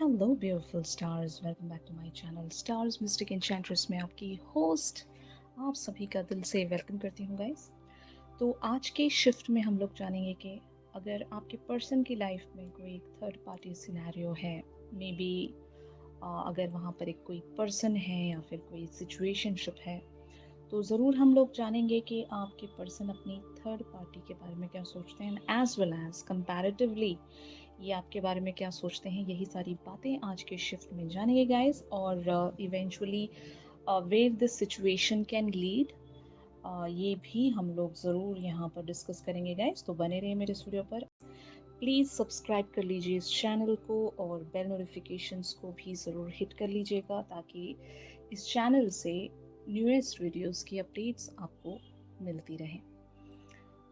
Hello beautiful stars, welcome back to my channel stars mystic enchantress में आपकी host आप सभी का दिल से वेलकम करती हूँ गाइस। तो आज के शिफ्ट में हम लोग जानेंगे कि अगर आपके पर्सन की लाइफ में कोई थर्ड पार्टी सिनेरियो है, मे बी अगर वहाँ पर एक कोई पर्सन है या फिर कोई सिचुएशनशिप है, तो ज़रूर हम लोग जानेंगे कि आपके पर्सन अपनी थर्ड पार्टी के बारे में क्या सोचते हैं, एज वेल एज कंपैरेटिवली ये आपके बारे में क्या सोचते हैं। यही सारी बातें आज के शिफ्ट में जानेंगे गाइस, और eventually where this situation can lead, ये भी हम लोग ज़रूर यहाँ पर डिस्कस करेंगे गाइस। तो बने रहिए मेरे स्टूडियो पर। प्लीज़ सब्सक्राइब कर लीजिए इस चैनल को और बेल नोटिफिकेशंस को भी ज़रूर हिट कर लीजिएगा, ताकि इस चैनल से न्यूएस्ट वीडियोस की अपडेट्स आपको मिलती रहें।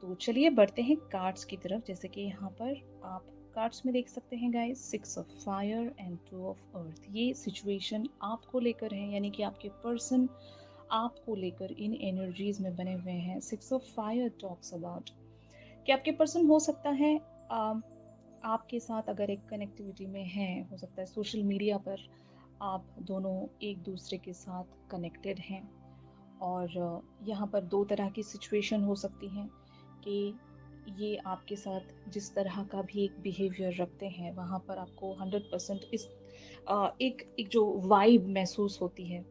तो चलिए बढ़ते हैं कार्ड्स की तरफ। जैसे कि यहाँ पर आप कार्ड्स में देख सकते हैं guys, 6 of fire and 2 of earth. ये सिचुएशन आपको लेकर है, यानी कि आपके पर्सन आपको लेकर इन एनर्जीज में बने हुए हैं। 6 ऑफ फायर टॉक्स अबाउट कि आपके पर्सन हो सकता है आपके साथ अगर एक कनेक्टिविटी में है, हो सकता है सोशल मीडिया पर आप दोनों एक दूसरे के साथ कनेक्टेड हैं। और यहाँ पर दो तरह की सिचुएशन हो सकती हैं कि ये आपके साथ जिस तरह का भी एक बिहेवियर रखते हैं, वहाँ पर आपको 100% इस एक जो वाइब महसूस होती है,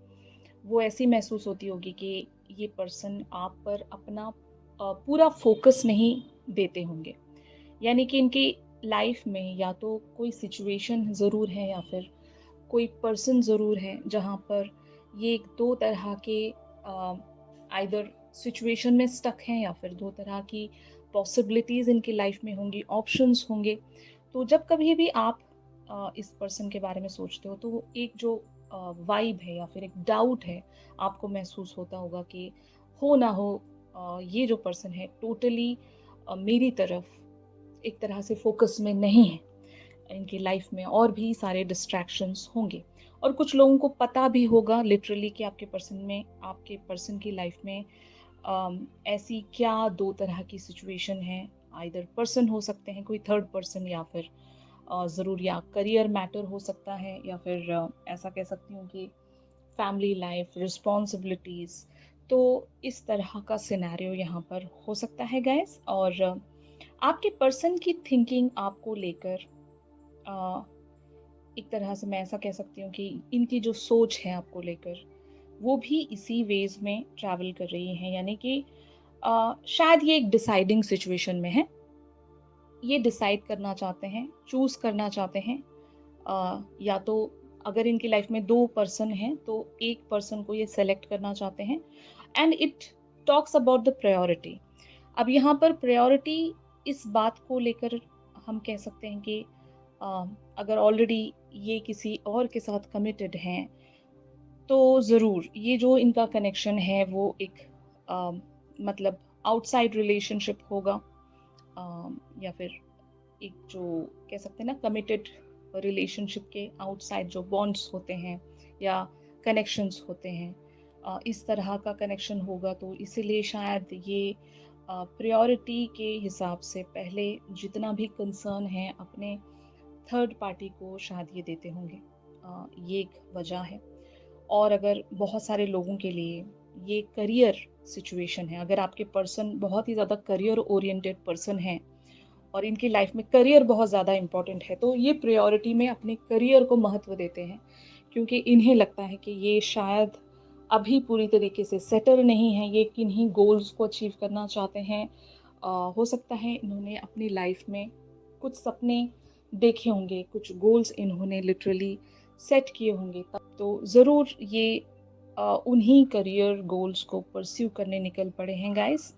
वो ऐसी महसूस होती होगी कि ये पर्सन आप पर अपना पूरा फोकस नहीं देते होंगे। यानी कि इनकी लाइफ में या तो कोई सिचुएशन ज़रूर है या फिर कोई पर्सन ज़रूर है जहाँ पर ये एक दो तरह के आइदर सिचुएशन में स्टक हैं, या फिर दो तरह की पॉसिबिलिटीज़ इनकी लाइफ में होंगी, ऑप्शंस होंगे। तो जब कभी भी आप इस पर्सन के बारे में सोचते हो, तो वो एक जो वाइब है या फिर एक डाउट है, आपको महसूस होता होगा कि हो ना हो ये जो पर्सन है टोटली मेरी तरफ एक तरह से फोकस में नहीं है। इनकी लाइफ में और भी सारे डिस्ट्रैक्शंस होंगे, और कुछ लोगों को पता भी होगा लिटरली कि आपके पर्सन की लाइफ में ऐसी क्या दो तरह की सिचुएशन है। आइदर पर्सन हो सकते हैं, कोई थर्ड पर्सन, या फिर ज़रूर या करियर मैटर हो सकता है, या फिर ऐसा कह सकती हूँ कि फैमिली लाइफ रिस्पॉन्सिबिलिटीज़। तो इस तरह का सिनेरियो यहाँ पर हो सकता है गाइस। और आपके पर्सन की थिंकिंग आपको लेकर एक तरह से मैं ऐसा कह सकती हूँ कि इनकी जो सोच है आपको लेकर, वो भी इसी वेज में ट्रैवल कर रही है। यानी कि शायद ये एक डिसाइडिंग सिचुएशन में है, ये डिसाइड करना चाहते हैं, चूज करना चाहते हैं। या तो अगर इनकी लाइफ में दो पर्सन हैं, तो एक पर्सन को ये सेलेक्ट करना चाहते हैं। And it talks about the priority. अब यहाँ पर प्रायोरिटी इस बात को लेकर हम कह सकते हैं कि अ, अगर ऑलरेडी ये किसी और के साथ कमिटेड हैं, तो ज़रूर ये जो इनका कनेक्शन है वो एक अ, मतलब आउटसाइड रिलेशनशिप होगा, या फिर एक जो कह सकते हैं ना कमिटेड रिलेशनशिप के आउटसाइड जो बॉन्ड्स होते हैं या कनेक्शंस होते हैं, इस तरह का कनेक्शन होगा। तो इसीलिए शायद ये प्रायोरिटी के हिसाब से पहले जितना भी कंसर्न है अपने थर्ड पार्टी को शायद ये देते होंगे। ये एक वजह है। और अगर बहुत सारे लोगों के लिए ये करियर सिचुएशन है, अगर आपके पर्सन बहुत ही ज़्यादा करियर ओरिएंटेड पर्सन है और इनकी लाइफ में करियर बहुत ज़्यादा इम्पोर्टेंट है, तो ये प्रायोरिटी में अपने करियर को महत्व देते हैं, क्योंकि इन्हें लगता है कि ये शायद अभी पूरी तरीके से सेटल नहीं है, ये किन्हीं गोल्स को अचीव करना चाहते हैं। हो सकता है इन्होंने अपनी लाइफ में कुछ सपने देखे होंगे, कुछ गोल्स इन्होंने लिटरली सेट किए होंगे, तब तो ज़रूर ये उन्हीं करियर गोल्स को परस्यू करने निकल पड़े हैं गाइस।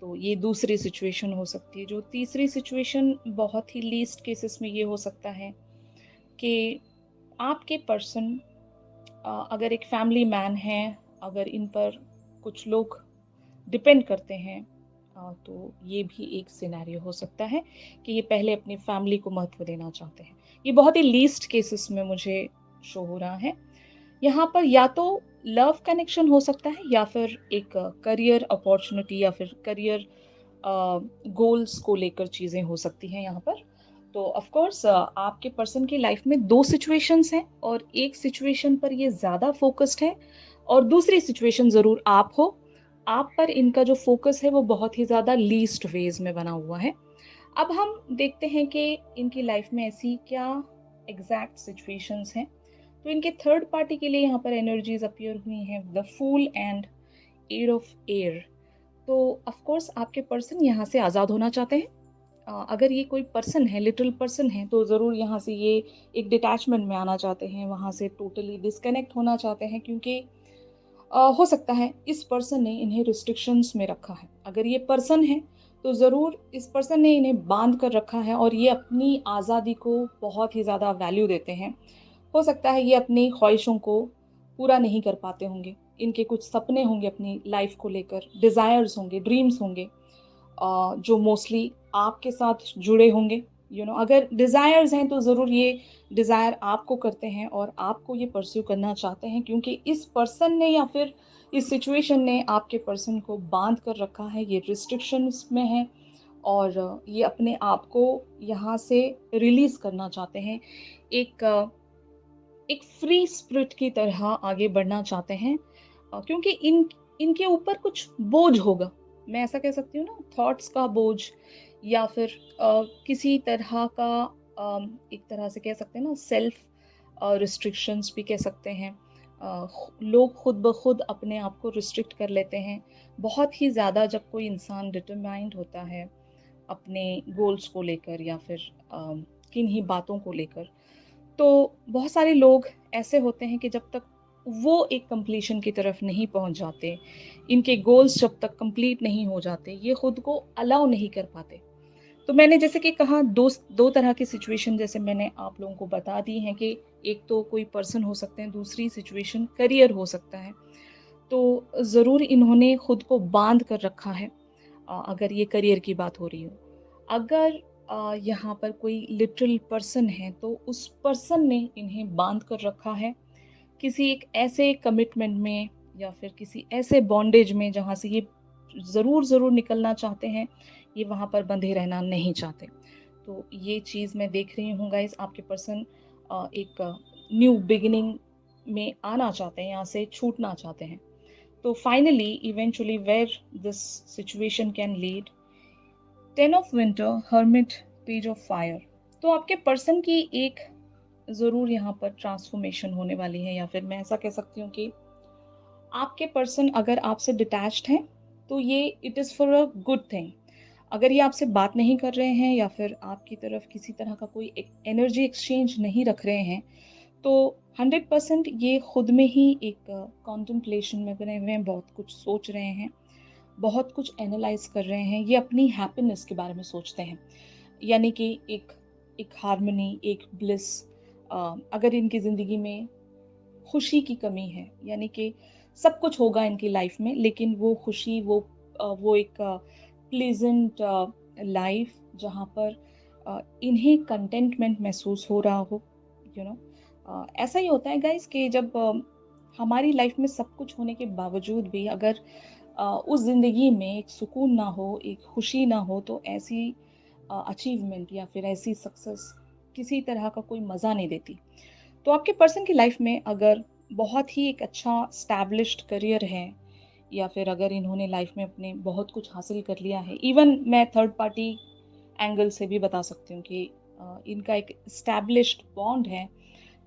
तो ये दूसरी सिचुएशन हो सकती है। जो तीसरी सिचुएशन बहुत ही लीस्ट केसेस में ये हो सकता है कि आपके पर्सन अगर एक फैमिली मैन है, अगर इन पर कुछ लोग डिपेंड करते हैं, तो ये भी एक सिनेरियो हो सकता है कि ये पहले अपनी फैमिली को महत्व देना चाहते हैं। ये बहुत ही लीस्ट केसेस में मुझे शो हो रहा है। यहाँ पर या तो लव कनेक्शन हो सकता है, या फिर एक करियर अपॉर्चुनिटी, या फिर करियर गोल्स को लेकर चीज़ें हो सकती हैं यहाँ पर। तो ऑफ कोर्स आपके पर्सन की लाइफ में 2 सिचुएशंस हैं और एक सिचुएशन पर ये ज़्यादा फ़ोकस्ड है और दूसरी सिचुएशन ज़रूर आप हो। आप पर इनका जो फ़ोकस है वो बहुत ही ज़्यादा लीस्ट वेज़ में बना हुआ है। अब हम देखते हैं कि इनकी लाइफ में ऐसी क्या एग्ज़ैक्ट सिचुएशंस हैं। तो इनके थर्ड पार्टी के लिए यहाँ पर एनर्जीज़ अपीयर हुई हैं, the fool and eight of air. तो ऑफ कोर्स आपके पर्सन यहाँ से आज़ाद होना चाहते हैं। अगर ये कोई पर्सन है, लिटिल पर्सन है, तो ज़रूर यहाँ से ये एक डिटैचमेंट में आना चाहते हैं, वहाँ से टोटली डिस्कनेक्ट होना चाहते हैं क्योंकि हो सकता है इस पर्सन ने इन्हें रिस्ट्रिक्शंस में रखा है। अगर ये पर्सन है, तो ज़रूर इस पर्सन ने इन्हें बाँध कर रखा है और ये अपनी आज़ादी को बहुत ही ज़्यादा वैल्यू देते हैं। हो सकता है ये अपनी ख्वाहिशों को पूरा नहीं कर पाते होंगे। इनके कुछ सपने होंगे अपनी लाइफ़ को लेकर, डिज़ायर्स होंगे, ड्रीम्स होंगे। जो मोस्टली आपके साथ जुड़े होंगे। अगर डिज़ायर्स हैं तो ज़रूर ये डिज़ायर आपको करते हैं और आपको ये परस्यू करना चाहते हैं क्योंकि इस पर्सन ने या फिर इस सिचुएशन ने आपके पर्सन को बांध कर रखा है, ये रिस्ट्रिक्शंस में है और ये अपने आप को यहाँ से रिलीज़ करना चाहते हैं। एक एक फ्री स्पिरिट की तरह आगे बढ़ना चाहते हैं क्योंकि इनके ऊपर कुछ बोझ होगा। मैं ऐसा कह सकती हूँ ना, थॉट्स का बोझ या फिर किसी तरह का एक तरह से कह सकते हैं ना, सेल्फ रिस्ट्रिक्शंस भी कह सकते हैं। लोग खुद ब खुद अपने आप को रिस्ट्रिक्ट कर लेते हैं। बहुत ही ज़्यादा जब कोई इंसान डिटरमाइंड होता है अपने गोल्स को लेकर या फिर किन्हीं बातों को लेकर, तो बहुत सारे लोग ऐसे होते हैं कि जब तक वो एक कंप्लीशन की तरफ नहीं पहुंच जाते, इनके गोल्स जब तक कंप्लीट नहीं हो जाते, ये खुद को अलाउ नहीं कर पाते। तो मैंने जैसे कि कहा, दो तरह की सिचुएशन जैसे मैंने आप लोगों को बता दी हैं कि एक तो कोई पर्सन हो सकते हैं, दूसरी सिचुएशन करियर हो सकता है। तो ज़रूर इन्होंने खुद को बांध कर रखा है अगर ये करियर की बात हो रही हो। अगर यहाँ पर कोई लिटरल पर्सन है तो उस पर्सन ने इन्हें बांध कर रखा है किसी एक ऐसे कमिटमेंट में या फिर किसी ऐसे बॉन्डेज में जहाँ से ये ज़रूर निकलना चाहते हैं, ये वहाँ पर बंधे रहना नहीं चाहते। तो ये चीज़ मैं देख रही हूँ गाइस, आपके पर्सन एक न्यू बिगिनिंग में आना चाहते हैं, यहाँ से छूटना चाहते हैं। तो finally eventually where this situation can lead, 10 of winter, hermit, page of fire. तो आपके पर्सन की एक ज़रूर यहाँ पर ट्रांसफॉर्मेशन होने वाली है, या फिर मैं ऐसा कह सकती हूँ कि आपके पर्सन अगर आपसे डिटैच्ड हैं तो ये it is for a good thing. अगर ये आपसे बात नहीं कर रहे हैं या फिर आपकी तरफ किसी तरह का कोई एनर्जी एक्सचेंज नहीं रख रहे हैं, तो 100% ये खुद में ही एक कॉन्टेम्पलेशन में बने हुए हैं, बहुत कुछ सोच रहे हैं, बहुत कुछ एनालाइज कर रहे हैं। ये अपनी हैप्पीनेस के बारे में सोचते हैं, यानी कि एक एक हार्मनी, एक ब्लिस। अगर इनकी ज़िंदगी में खुशी की कमी है, यानी कि सब कुछ होगा इनकी लाइफ में लेकिन वो खुशी, वो एक प्लेजेंट लाइफ जहाँ पर इन्हें कंटेंटमेंट महसूस हो रहा हो। यू नो ऐसा ही होता है गाइस कि जब हमारी लाइफ में सब कुछ होने के बावजूद भी अगर उस ज़िंदगी में एक सुकून ना हो, एक खुशी ना हो, तो ऐसी अचीवमेंट या फिर ऐसी सक्सेस किसी तरह का कोई मज़ा नहीं देती। तो आपके पर्सन की लाइफ में अगर बहुत ही एक अच्छा स्टैब्लिश्ड करियर है या फिर अगर इन्होंने लाइफ में अपने बहुत कुछ हासिल कर लिया है, इवन मैं थर्ड पार्टी एंगल से भी बता सकती हूँ कि इनका एक स्टैब्लिश्ड बॉन्ड है,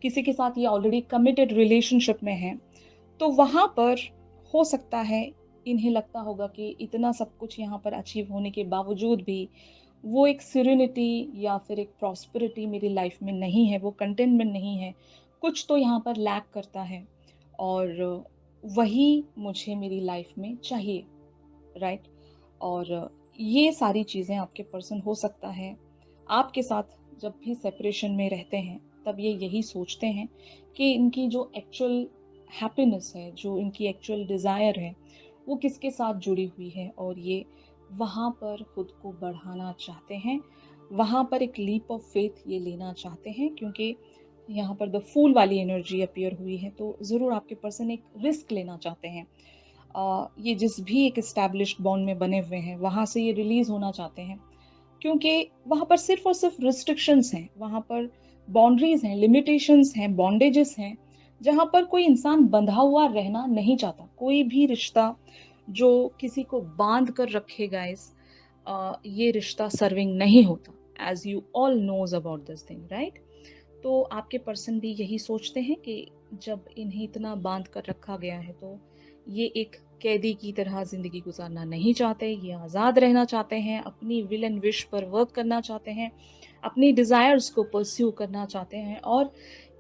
किसी के साथ ये ऑलरेडी कमिटेड रिलेशनशिप में है, तो वहाँ पर हो सकता है इन्हें लगता होगा कि इतना सब कुछ यहाँ पर अचीव होने के बावजूद भी वो एक सिरेनिटी या फिर एक प्रॉस्पेरिटी मेरी लाइफ में नहीं है, वो कंटेनमेंट नहीं है, कुछ तो यहाँ पर लैक करता है और वही मुझे मेरी लाइफ में चाहिए, राइट? और ये सारी चीज़ें आपके पर्सन हो सकता है आपके साथ जब भी सेपरेशन में रहते हैं, तब ये यही सोचते हैं कि इनकी जो एक्चुअल हैप्पीनेस है, जो इनकी एक्चुअल डिज़ायर है, वो किसके साथ जुड़ी हुई है और ये वहाँ पर खुद को बढ़ाना चाहते हैं, वहाँ पर एक लीप ऑफ फेथ ये लेना चाहते हैं क्योंकि यहाँ पर द फूल वाली एनर्जी अपीयर हुई है, तो ज़रूर आपके पर्सन एक रिस्क लेना चाहते हैं। ये जिस भी एक एस्टैब्लिश्ड बॉन्ड में बने हुए हैं, वहाँ से ये रिलीज़ होना चाहते हैं। क्योंकि वहाँ पर सिर्फ़ और सिर्फ़ रिस्ट्रिक्शंस हैं, वहाँ पर बाउंड्रीज़ हैं, लिमिटेशंस हैं, बॉन्डेजेस हैं, जहाँ पर कोई इंसान बंधा हुआ रहना नहीं चाहता। कोई भी रिश्ता जो किसी को बाँध कर रखे गाइस, ये रिश्ता सर्विंग नहीं होता। As you all knows about this thing, right? तो आपके पर्सन भी यही सोचते हैं कि जब इन्हें इतना बांध कर रखा गया है तो ये एक कैदी की तरह जिंदगी गुजारना नहीं चाहते, ये आज़ाद रहना चाहते हैं, अपनी विल एंड विश पर वर्क करना चाहते हैं, अपनी डिज़ायर्स को परस्यू करना चाहते हैं। और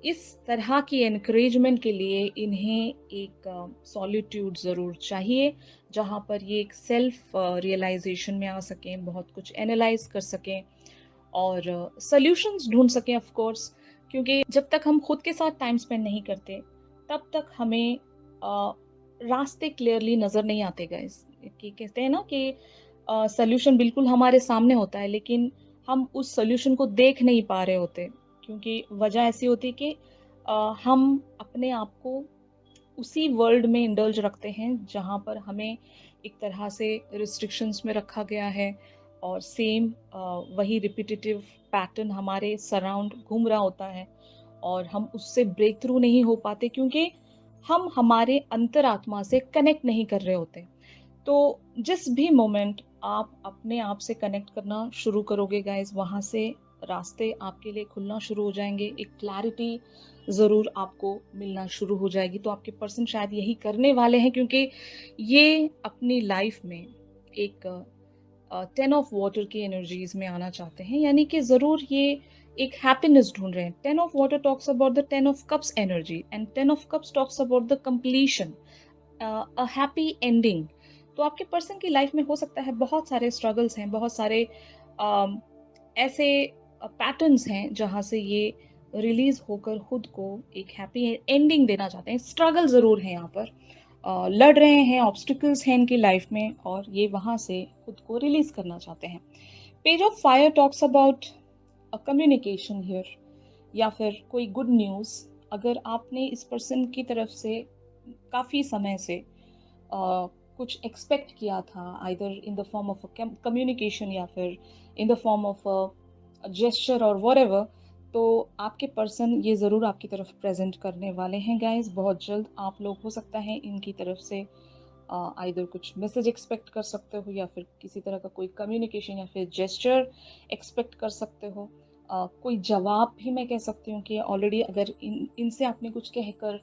इस तरह की एनकरेजमेंट के लिए इन्हें एक सॉलिट्यूड ज़रूर चाहिए, जहाँ पर ये एक सेल्फ रियलाइजेशन में आ सकें, बहुत कुछ एनालाइज कर सकें और सॉल्यूशंस ढूँढ सकें ऑफ कोर्स। क्योंकि जब तक हम खुद के साथ टाइम स्पेंड नहीं करते, तब तक हमें रास्ते क्लियरली नज़र नहीं आते गाइस। कि कहते हैं ना कि सॉल्यूशन बिल्कुल हमारे सामने होता है, लेकिन हम उस सॉल्यूशन को देख नहीं पा रहे होते। क्योंकि वजह ऐसी होती है कि हम अपने आप को उसी वर्ल्ड में इंडल्ज रखते हैं जहाँ पर हमें एक तरह से रिस्ट्रिक्शंस में रखा गया है और सेम वही रिपीटेटिव पैटर्न हमारे सराउंड घूम रहा होता है और हम उससे ब्रेक थ्रू नहीं हो पाते, क्योंकि हम हमारे अंतरात्मा से कनेक्ट नहीं कर रहे होते। तो जिस भी मोमेंट आप अपने आप से कनेक्ट करना शुरू करोगे गाइस, वहाँ से रास्ते आपके लिए खुलना शुरू हो जाएंगे, एक क्लैरिटी ज़रूर आपको मिलना शुरू हो जाएगी। तो आपके पर्सन शायद यही करने वाले हैं, क्योंकि ये अपनी लाइफ में एक 10 ऑफ वाटर की एनर्जीज में आना चाहते हैं, यानी कि ज़रूर ये एक हैप्पीनेस ढूंढ रहे हैं। 10 of water talks about the 10 of cups energy and 10 of cups talks about the completion, a happy ending. तो आपके पर्सन की लाइफ में हो सकता है बहुत सारे स्ट्रगल्स हैं, बहुत सारे अम, ऐसे पैटर्न्स हैं जहाँ से ये रिलीज होकर खुद को एक हैप्पी एंडिंग देना चाहते हैं। स्ट्रगल ज़रूर है यहाँ पर, लड़ रहे हैं, ऑब्स्टिकल्स हैं इनकी लाइफ में और ये वहाँ से खुद को रिलीज करना चाहते हैं। Page of fire talks about a communication here, या फिर कोई गुड न्यूज़। अगर आपने इस पर्सन की तरफ से काफ़ी समय से कुछ एक्सपेक्ट किया था, either in the form of a communication या फिर in the form of a gesture और व्हाटएवर, तो आपके पर्सन ये ज़रूर आपकी तरफ प्रेजेंट करने वाले हैं गाइस बहुत जल्द। आप लोग हो सकता है इनकी तरफ से आइदर कुछ मैसेज एक्सपेक्ट कर सकते हो या फिर किसी तरह का कोई कम्युनिकेशन या फिर जेस्चर एक्सपेक्ट कर सकते हो। कोई जवाब भी मैं कह सकती हूँ कि ऑलरेडी अगर इनसे आपने कुछ कहकर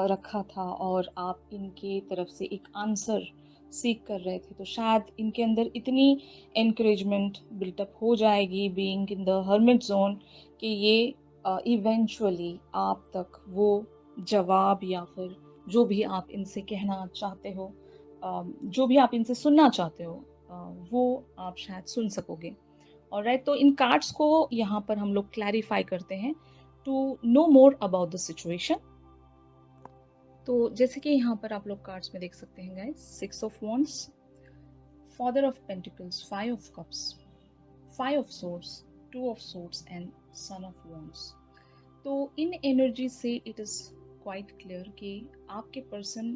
रखा था और आप इनके तरफ से एक आंसर सीख कर रहे थे, तो शायद इनके अंदर इतनी एनकरेजमेंट बिल्टअप हो जाएगी being in the hermit zone कि ये इवेंचुअली आप तक वो जवाब या फिर जो भी आप इनसे कहना चाहते हो, जो भी आप इनसे सुनना चाहते हो, वो आप शायद सुन सकोगे। ऑलराइट, तो इन कार्ड्स को यहाँ पर हम लोग क्लैरिफाई करते हैं to know more about the situation. तो जैसे कि यहाँ पर आप लोग कार्ड्स में देख सकते हैं guys, 6 of wands, father of pentacles, 5 of cups, 5 of swords, 2 of swords and son of wands. तो इन एनर्जी से इट इज क्वाइट क्लियर कि आपके person,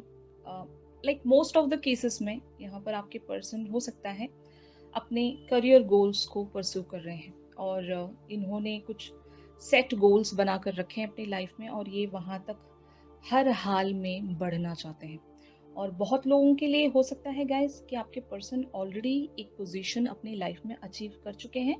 like most of the cases में यहाँ पर आपके पर्सन हो सकता है अपने करियर गोल्स को परस्यू कर रहे हैं और इन्होंने कुछ सेट गोल्स बनाकर रखे हैं अपनी लाइफ में और ये वहाँ तक हर हाल में बढ़ना चाहते हैं। और बहुत लोगों के लिए हो सकता है गाइस कि आपके पर्सन ऑलरेडी एक पोजीशन अपनी लाइफ में अचीव कर चुके हैं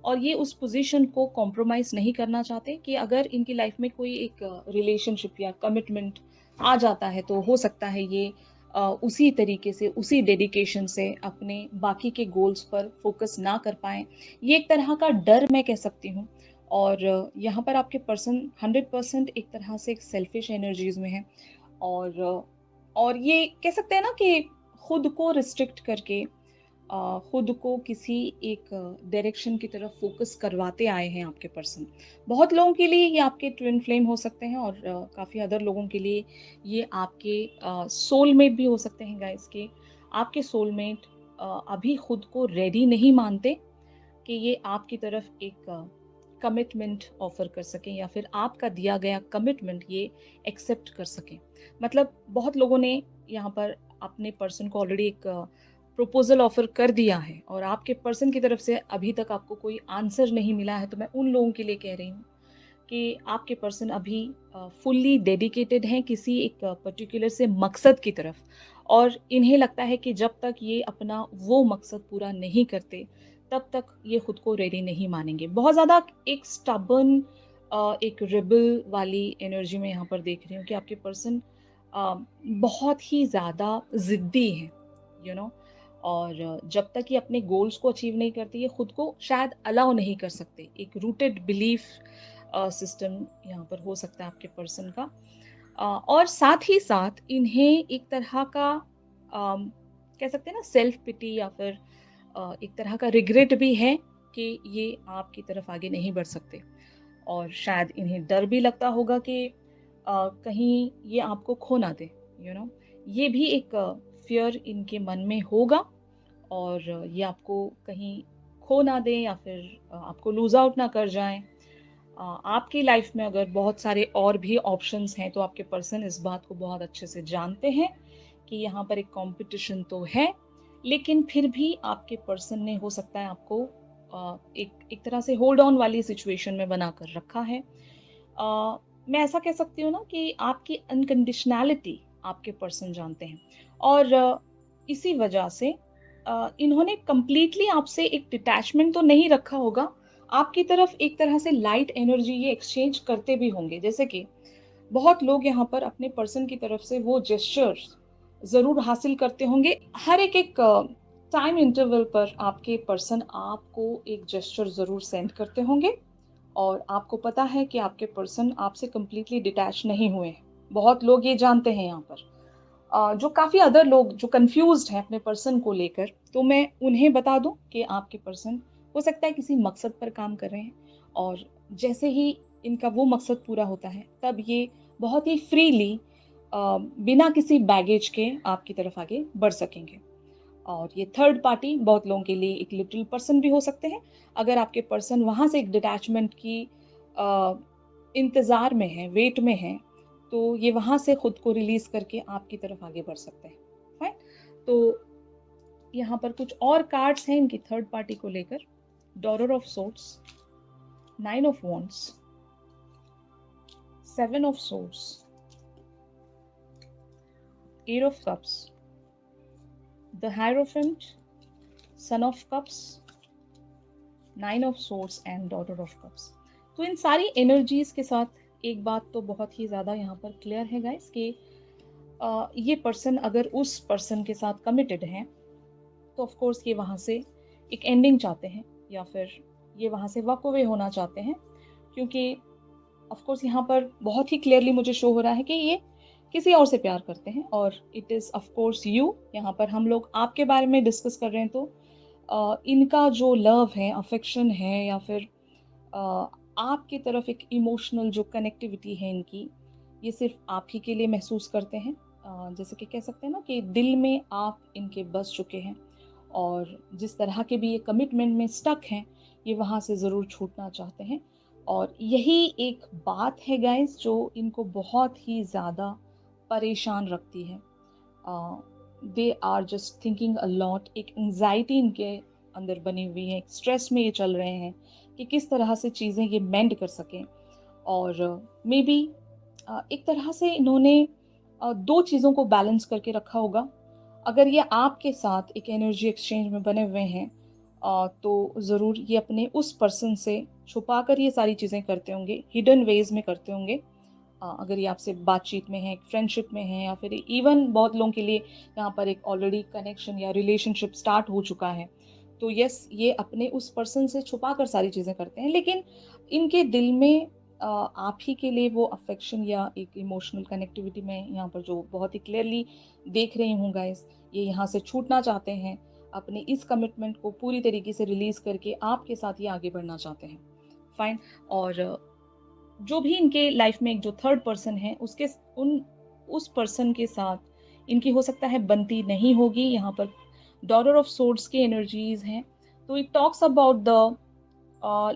और ये उस पोजीशन को कॉम्प्रोमाइज नहीं करना चाहते कि अगर इनकी लाइफ में कोई एक रिलेशनशिप या कमिटमेंट आ जाता है तो हो सकता है ये उसी तरीके से, उसी डेडिकेशन से अपने बाकी के गोल्स पर फोकस ना कर पाए। ये एक तरह का डर मैं कह सकती हूँ। और यहाँ पर आपके पर्सन 100% एक तरह से एक सेल्फिश एनर्जीज में है और और ये कह सकते हैं ना कि खुद को रिस्ट्रिक्ट करके खुद को किसी एक डायरेक्शन की तरफ फोकस करवाते आए हैं आपके पर्सन। बहुत लोगों के लिए ये आपके ट्विन फ्लेम हो सकते हैं और काफ़ी अदर लोगों के लिए ये आपके सोलमेट भी हो सकते हैं गाइस के। आपके सोलमेट अभी खुद को रेडी नहीं मानते कि ये आपकी तरफ एक कमिटमेंट ऑफर कर सकें या फिर आपका दिया गया कमिटमेंट ये एक्सेप्ट कर सकें। मतलब बहुत लोगों ने यहाँ पर अपने पर्सन को ऑलरेडी एक प्रपोजल ऑफर कर दिया है और आपके पर्सन की तरफ से अभी तक आपको कोई आंसर नहीं मिला है, तो मैं उन लोगों के लिए कह रही हूँ कि आपके पर्सन अभी फुल्ली डेडिकेटेड हैं किसी एक पर्टिकुलर से मकसद की तरफ, और इन्हें लगता है कि जब तक ये अपना वो मकसद पूरा नहीं करते तब तक ये खुद को रेडी नहीं मानेंगे। बहुत ज़्यादा एक स्टबर्न, एक रिबल वाली एनर्जी में यहाँ पर देख रही हूँ कि आपके पर्सन बहुत ही ज़्यादा ज़िद्दी हैं, यू नो। और जब तक ये अपने गोल्स को अचीव नहीं करते, ये खुद को शायद अलाउ नहीं कर सकते। एक रूटेड बिलीफ सिस्टम यहाँ पर हो सकता है आपके पर्सन का। और साथ ही साथ इन्हें एक तरह का कह सकते हैं ना सेल्फ पिटी, या फिर एक तरह का रिग्रेट भी है कि ये आपकी तरफ आगे नहीं बढ़ सकते। और शायद इन्हें डर भी लगता होगा कि कहीं ये आपको खो ना दे, यू नो। ये भी एक फ़ियर इनके मन में होगा, और ये आपको कहीं खो ना दें या फिर आपको लूज़ आउट ना कर जाएँ। आपकी लाइफ में अगर बहुत सारे और भी ऑप्शंस हैं, तो आपके पर्सन इस बात को बहुत अच्छे से जानते हैं कि यहाँ पर एक कंपटीशन तो है, लेकिन फिर भी आपके पर्सन ने हो सकता है आपको एक एक तरह से होल्ड ऑन वाली सिचुएशन में बना कर रखा है। मैं ऐसा कह सकती हूँ ना कि आपकी अनकंडीशनैलिटी आपके पर्सन जानते हैं, और इसी वजह से इन्होंने कंप्लीटली आपसे एक डिटैचमेंट तो नहीं रखा होगा, आपकी तरफ एक तरह से लाइट एनर्जी ये एक्सचेंज करते भी होंगे। जैसे कि बहुत लोग यहाँ पर अपने पर्सन की तरफ से वो जेस्चर्स ज़रूर हासिल करते होंगे। हर एक टाइम इंटरवल पर आपके पर्सन आपको एक जेस्चर ज़रूर सेंड करते होंगे, और आपको पता है कि आपके पर्सन आपसे कंप्लीटली डिटैच नहीं हुए हैं। बहुत लोग ये जानते हैं यहाँ पर। जो काफ़ी अदर लोग जो कन्फ्यूज़्ड हैं अपने पर्सन को लेकर, तो मैं उन्हें बता दूँ कि आपके पर्सन हो सकता है किसी मकसद पर काम कर रहे हैं, और जैसे ही इनका वो मकसद पूरा होता है, तब ये बहुत ही फ्रीली बिना किसी बैगेज के आपकी तरफ आगे बढ़ सकेंगे। और ये थर्ड पार्टी बहुत लोगों के लिए एक लिटरल पर्सन भी हो सकते हैं। अगर आपके पर्सन वहाँ से एक डिटैचमेंट की अ, इंतज़ार में है, वेट में है, तो ये वहाँ से खुद को रिलीज़ करके आपकी तरफ आगे बढ़ सकते हैं। फाइन? तो यहाँ पर कुछ और कार्ड्स हैं इनकी थर्ड पार्टी को लेकर। Daughter of swords, nine of wands, seven of swords, eight of cups, the hierophant, son of cups, nine of swords and daughter of cups. तो इन सारी एनर्जीज के साथ एक बात तो बहुत ही ज़्यादा यहाँ पर क्लियर है गाइस कि ये पर्सन अगर उस पर्सन के साथ कमिटेड हैं, तो ऑफ कोर्स ये वहाँ से एक एंडिंग चाहते हैं, या फिर ये वहाँ से वॉक अवे होना चाहते हैं, क्योंकि ऑफ कोर्स यहाँ पर बहुत ही क्लियरली मुझे शो हो रहा है कि ये किसी और से प्यार करते हैं, और it is of course you. यहाँ पर हम लोग आपके बारे में डिस्कस कर रहे हैं, तो इनका जो लव है, अफेक्शन है, या फिर अ, आपकी तरफ एक इमोशनल जो कनेक्टिविटी है इनकी, ये सिर्फ आप ही के लिए महसूस करते हैं। जैसे कि कह सकते हैं ना कि दिल में आप इनके बस चुके हैं, और जिस तरह के भी ये कमिटमेंट में स्टक हैं, ये वहाँ से ज़रूर छूटना चाहते हैं। और यही एक बात है गाइस जो इनको बहुत ही ज़्यादा परेशान रखती है। They are just thinking a lot, एक एंग्जाइटी इनके अंदर बनी हुई है, एक स्ट्रेस में ये चल रहे हैं कि किस तरह से चीज़ें ये मेंड कर सकें। और मे बी एक तरह से इन्होंने दो चीज़ों को बैलेंस करके रखा होगा। अगर ये आपके साथ एक एनर्जी एक्सचेंज में बने हुए हैं, तो ज़रूर ये अपने उस पर्सन से छुपा कर ये सारी चीज़ें करते होंगे, हिडन वेज में करते होंगे। अगर ये आपसे बातचीत में है, फ्रेंडशिप में है, या फिर इवन बहुत लोगों के लिए यहाँ पर एक ऑलरेडी कनेक्शन या रिलेशनशिप स्टार्ट हो चुका है, तो यस, ये अपने उस पर्सन से छुपा कर सारी चीज़ें करते हैं, लेकिन इनके दिल में आप ही के लिए वो अफेक्शन या एक इमोशनल कनेक्टिविटी में यहाँ पर जो बहुत ही क्लियरली देख रही हूँ गाइस, ये यहाँ से छूटना चाहते हैं, अपने इस कमिटमेंट को पूरी तरीके से रिलीज करके आपके साथ ये आगे बढ़ना चाहते हैं। फाइन। और जो भी इनके लाइफ में एक जो थर्ड पर्सन है, उसके उन उस पर्सन के साथ इनकी हो सकता है बनती नहीं होगी। यहाँ पर डॉटर ऑफ सोर्ड्स की एनर्जीज हैं, तो it talks about the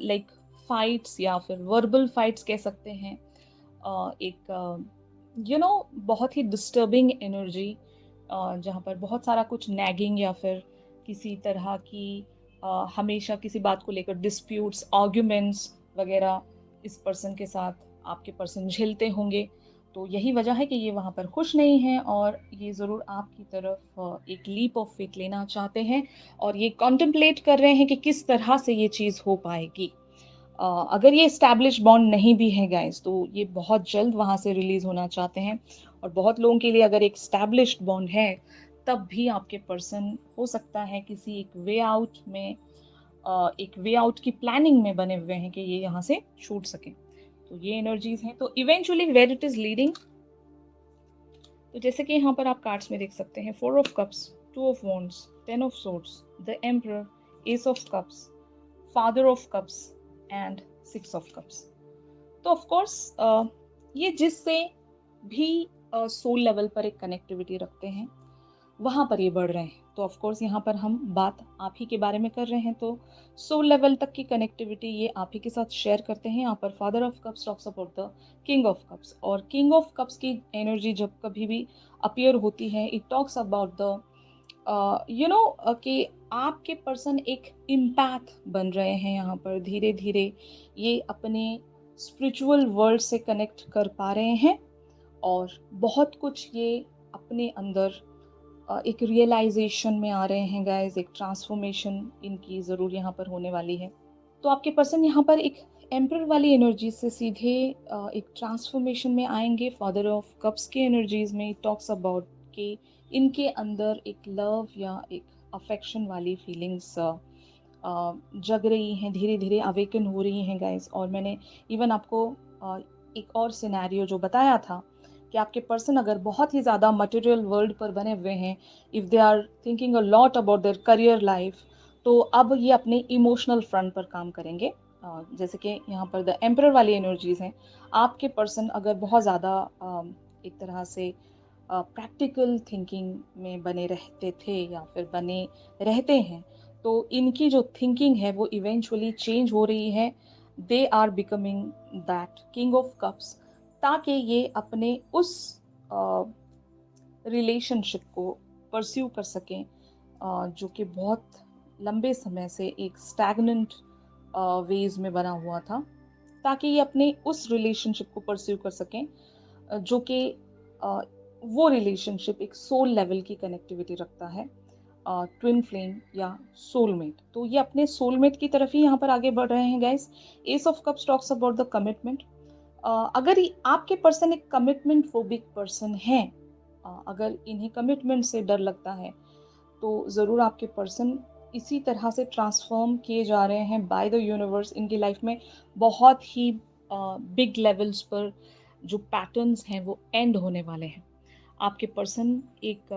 like fights, या फिर वर्बल फाइट्स कह सकते हैं। एक बहुत ही डिस्टर्बिंग एनर्जी जहाँ पर बहुत सारा कुछ नैगिंग या फिर किसी तरह की हमेशा किसी बात को लेकर डिस्प्यूट्स, आर्ग्यूमेंट्स वगैरह इस पर्सन के साथ आपके पर्सन झेलते होंगे। तो यही वजह है कि ये वहाँ पर खुश नहीं हैं और ये ज़रूर आपकी तरफ एक लीप ऑफ फेथ लेना चाहते हैं और ये कॉन्टेम्पलेट कर रहे हैं कि किस तरह से ये चीज़ हो पाएगी। अगर ये एस्टैब्लिश बॉन्ड नहीं भी है गाइस, तो ये बहुत जल्द वहाँ से रिलीज़ होना चाहते हैं और बहुत लोगों के लिए अगर एक एस्टैब्लिश्ड बॉन्ड है, तब भी आपके पर्सन हो सकता है किसी एक वे आउट में एक वे आउट की प्लानिंग में बने हुए हैं कि ये यहाँ से छूट सकें। तो ये एनर्जीज़ हैं। तो eventually where it is leading, तो जैसे कि यहाँ पर आप कार्ड्स में देख सकते हैं 4 of cups, 2 of wands, 10 of swords, the emperor, S of cups, father of cups and 6 of cups. तो ऑफ कोर्स ये जिससे भी सोल लेवल पर एक कनेक्टिविटी रखते हैं, वहाँ पर ये बढ़ रहे हैं। तो ऑफ कोर्स यहाँ पर हम बात आप ही के बारे में कर रहे हैं, तो सोल लेवल तक की कनेक्टिविटी ये आप ही के साथ शेयर करते हैं। यहाँ पर father of cups talks about the king of cups, और किंग ऑफ कप्स की एनर्जी जब कभी भी अपीयर होती है, इट टॉक्स अबाउट द कि आपके पर्सन एक इम्पैथ बन रहे हैं। यहाँ पर धीरे धीरे ये अपने स्पिरिचुअल वर्ल्ड से कनेक्ट कर पा रहे हैं और बहुत कुछ ये अपने अंदर एक रियलाइजेशन में आ रहे हैं गाइस। एक ट्रांसफॉर्मेशन इनकी ज़रूर यहाँ पर होने वाली है। तो आपके पर्सन यहाँ पर एक एम्परर वाली एनर्जी से सीधे एक ट्रांसफॉर्मेशन में आएंगे। फादर ऑफ कप्स की एनर्जीज में टॉक्स अबाउट कि इनके अंदर एक लव या एक अफेक्शन वाली फीलिंग्स जग रही हैं, धीरे धीरे अवेकन हो रही हैं गाइस। और मैंने इवन आपको एक और सिनेरियो जो बताया था कि आपके पर्सन अगर बहुत ही ज़्यादा मटेरियल वर्ल्ड पर बने हुए हैं, if they are thinking a lot about their career life, तो अब ये अपने इमोशनल फ्रंट पर काम करेंगे। जैसे कि यहाँ पर द एम्परर वाली एनर्जीज हैं। आपके पर्सन अगर बहुत ज़्यादा एक तरह से प्रैक्टिकल थिंकिंग में बने रहते थे या फिर बने रहते हैं, तो इनकी जो थिंकिंग है वो इवेंचुअली चेंज हो रही है। They are becoming that king of cups, ताकि ये अपने उस रिलेशनशिप को परस्यू कर सकें जो कि बहुत लंबे समय से एक स्टैग्नेंट वेज में बना हुआ था, ताकि ये अपने उस रिलेशनशिप को परस्यू कर सकें जो कि वो रिलेशनशिप एक सोल लेवल की कनेक्टिविटी रखता है, ट्विन फ्लेम या सोलमेट। तो ये अपने सोलमेट की तरफ ही यहाँ पर आगे बढ़ रहे हैं guys. S of cups talks about the commitment. अगर आपके पर्सन एक कमिटमेंट फोबिक पर्सन है, अगर इन्हें कमिटमेंट से डर लगता है, तो ज़रूर आपके पर्सन इसी तरह से ट्रांसफॉर्म किए जा रहे हैं बाय द यूनिवर्स। इनकी लाइफ में बहुत ही बिग लेवल्स पर जो पैटर्न्स हैं वो एंड होने वाले हैं। आपके पर्सन एक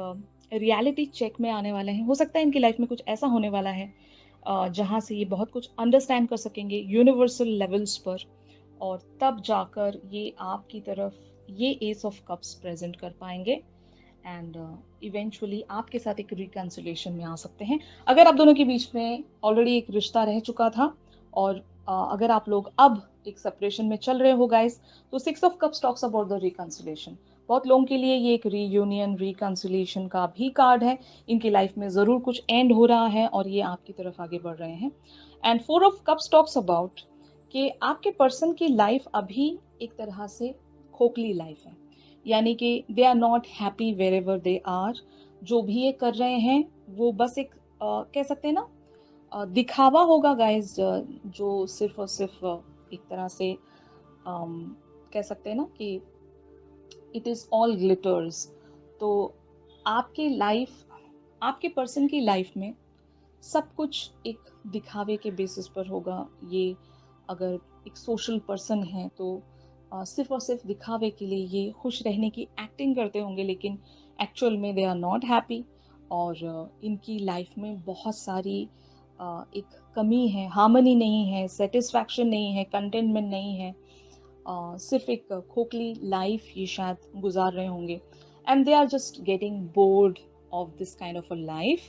रियलिटी चेक में आने वाले हैं। हो सकता है इनकी लाइफ में कुछ ऐसा होने वाला है जहाँ से ये बहुत कुछ अंडरस्टैंड कर सकेंगे यूनिवर्सल लेवल्स पर, और तब जाकर ये आपकी तरफ ये एस ऑफ कप्स प्रेजेंट कर पाएंगे एंड इवेंचुअली आपके साथ एक रिकन्सिलेशन में आ सकते हैं। अगर आप दोनों के बीच में ऑलरेडी एक रिश्ता रह चुका था और अगर आप लोग अब एक सेपरेशन में चल रहे हो गाइस, तो 6 of cups talks about the reconciliation. बहुत लोगों के लिए ये एक रीयूनियन रिकन्सिलेशन का भी कार्ड है। इनकी लाइफ में ज़रूर कुछ एंड हो रहा है और ये आपकी तरफ आगे बढ़ रहे हैं। And 4 of cups talks about कि आपके पर्सन की लाइफ अभी एक तरह से खोखली लाइफ है, यानी कि they are not happy wherever they are. जो भी ये कर रहे हैं वो बस एक कह सकते हैं ना दिखावा होगा गाइस, जो सिर्फ और सिर्फ एक तरह से कह सकते हैं ना कि इट इज़ ऑल ग्लिटर्स। तो आपकी लाइफ, आपके पर्सन की लाइफ में सब कुछ एक दिखावे के बेसिस पर होगा। ये अगर एक सोशल पर्सन है तो सिर्फ और सिर्फ दिखावे के लिए ये खुश रहने की एक्टिंग करते होंगे, लेकिन एक्चुअल में दे आर नॉट हैप्पी। और इनकी लाइफ में बहुत सारी एक कमी है, हार्मनी नहीं है, सेटिस्फैक्शन नहीं है, कंटेनमेंट नहीं है। सिर्फ एक खोखली लाइफ ये शायद गुजार रहे होंगे and they are just getting bored of this kind of a life,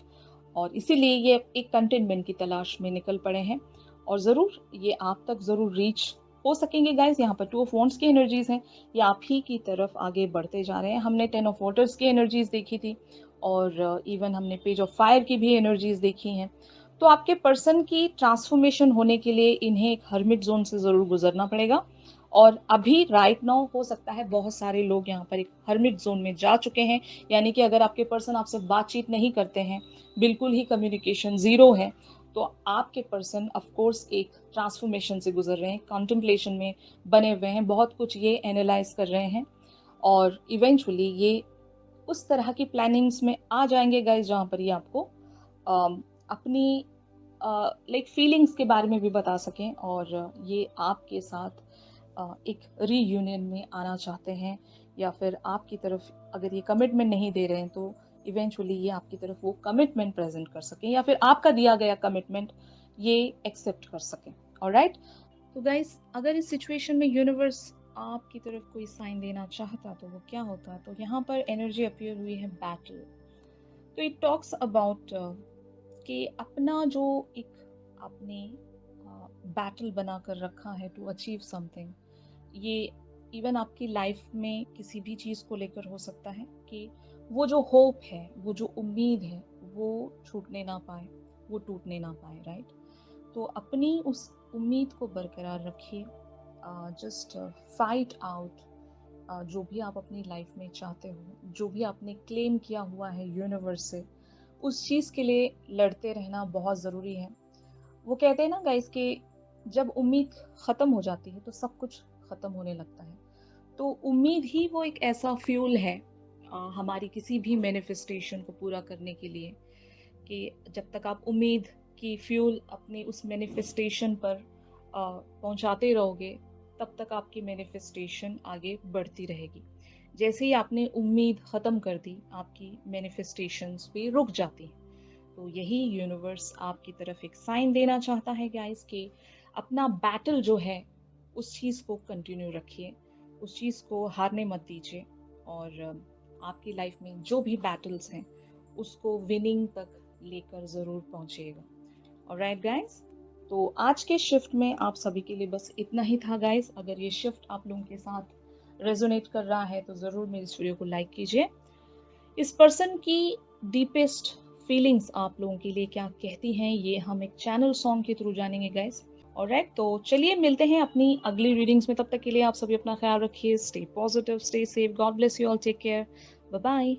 और इसीलिए ये एक कंटेनमेंट की तलाश में निकल पड़े हैं। और ज़रूर ये आप तक ज़रूर रीच हो सकेंगे गाइस। यहाँ पर 2 ऑफ वॉन्ड्स की एनर्जीज हैं, ये आप ही की तरफ आगे बढ़ते जा रहे हैं। हमने 10 ऑफ वाटर्स की एनर्जीज देखी थी और इवन हमने पेज ऑफ फायर की भी एनर्जीज देखी हैं। तो आपके पर्सन की ट्रांसफॉर्मेशन होने के लिए इन्हें एक हर्मिट जोन से ज़रूर गुजरना पड़ेगा और अभी राइट नाउ हो सकता है बहुत सारे लोग यहाँ पर एक हर्मिट जोन में जा चुके हैं। यानी कि अगर आपके पर्सन आपसे बातचीत नहीं करते हैं, बिल्कुल ही कम्युनिकेशन ज़ीरो है, तो आपके पर्सन ऑफ कोर्स एक ट्रांसफॉर्मेशन से गुजर रहे हैं, कॉन्टेम्पलेशन में बने हुए हैं, बहुत कुछ ये एनालाइज कर रहे हैं और इवेंचुअली ये उस तरह की प्लानिंग्स में आ जाएंगे गाइस जहाँ पर ये आपको अपनी लाइक फीलिंग्स के बारे में भी बता सकें और ये आपके साथ एक रीयूनियन में आना चाहते हैं या फिर आपकी तरफ अगर ये कमिटमेंट नहीं दे रहे हैं तो इवेंचुअली ये आपकी तरफ वो कमिटमेंट प्रेजेंट कर सकें या फिर आपका दिया गया कमिटमेंट ये एक्सेप्ट कर सकें। ऑलराइट, तो गाइस अगर इस सिचुएशन में यूनिवर्स आपकी तरफ कोई साइन देना चाहता तो वो क्या होता? तो यहाँ पर एनर्जी अपीयर हुई है बैटल। तो इट टॉक्स अबाउट कि अपना जो एक आपने बैटल बना कर रखा है टू अचीव समथिंग, ये इवन आपकी लाइफ में किसी भी चीज़ को लेकर हो सकता है कि वो जो होप है, वो जो उम्मीद है, वो छूटने ना पाए, वो टूटने ना पाए, राइट? तो अपनी उस उम्मीद को बरकरार रखिए, जस्ट फाइट आउट जो भी आप अपनी लाइफ में चाहते हो, जो भी आपने क्लेम किया हुआ है यूनिवर्स से, उस चीज़ के लिए लड़ते रहना बहुत ज़रूरी है। वो कहते हैं ना गाइस कि जब उम्मीद ख़त्म हो जाती है तो सब कुछ ख़त्म होने लगता है। तो उम्मीद ही वो एक ऐसा फ्यूल है हमारी किसी भी मैनिफेस्टेशन को पूरा करने के लिए कि जब तक आप उम्मीद की फ्यूल अपने उस मैनिफेस्टेशन पर पहुंचाते रहोगे तब तक आपकी मैनिफेस्टेशन आगे बढ़ती रहेगी। जैसे ही आपने उम्मीद ख़त्म कर दी आपकी मैनिफेस्टेशंस भी रुक जाती हैं। तो यही यूनिवर्स आपकी तरफ एक साइन देना चाहता है गाइस कि अपना बैटल जो है उस चीज़ को कंटिन्यू रखिए, उस चीज़ को हारने मत दीजिए और आपकी लाइफ में जो भी बैटल्स हैं उसको विनिंग तक लेकर ज़रूर पहुंचिएगा। ऑलराइट गाइस, तो आज के शिफ्ट में आप सभी के लिए बस इतना ही था गाइस। अगर ये शिफ्ट आप लोगों के साथ रेजोनेट कर रहा है तो ज़रूर मेरे इस वीडियो को लाइक कीजिए। इस पर्सन की डीपेस्ट फीलिंग्स आप लोगों के लिए क्या कहती हैं ये हम एक चैनल सॉन्ग के थ्रू जानेंगे गाइस। ऑलराइट, तो चलिए मिलते हैं अपनी अगली रीडिंग्स में। तब तक के लिए आप सभी अपना ख्याल रखिए। Stay positive, stay safe, God bless you all, take care, bye bye.